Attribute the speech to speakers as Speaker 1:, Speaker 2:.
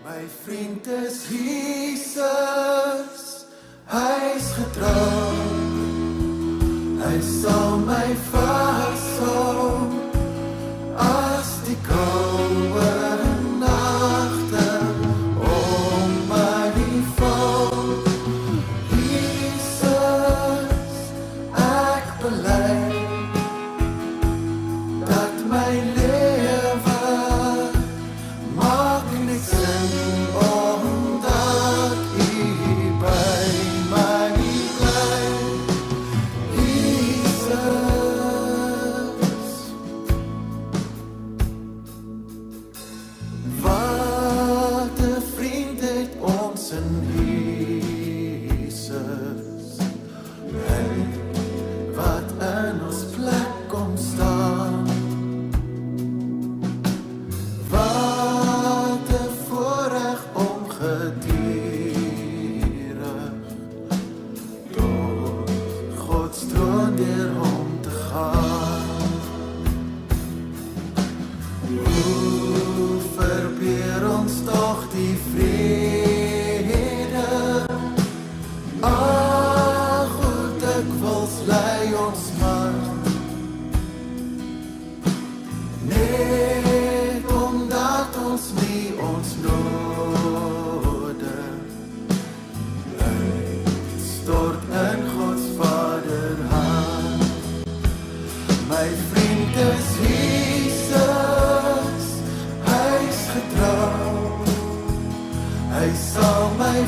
Speaker 1: My vriend is Jesus, hy is getrou, hy sal my vashou, as die koue nagte om my val. Jesus, ek bely, dat my lewe maak net sin, omdat U by my bly. Jesus, wat 'n vriend het ons in Jesus, hy wat in ons plek kom staan. Wat 'n voorreg om gedurig tot God se troon deur hom te gaan. Hoe verbeer ons tog die vrede? Ag, hoe dikwels lei ons maar, net omdat ons nie ons nodig uitstort in Gods Vaderhand. My vriend is Jesus, hy is getrou, hy sal my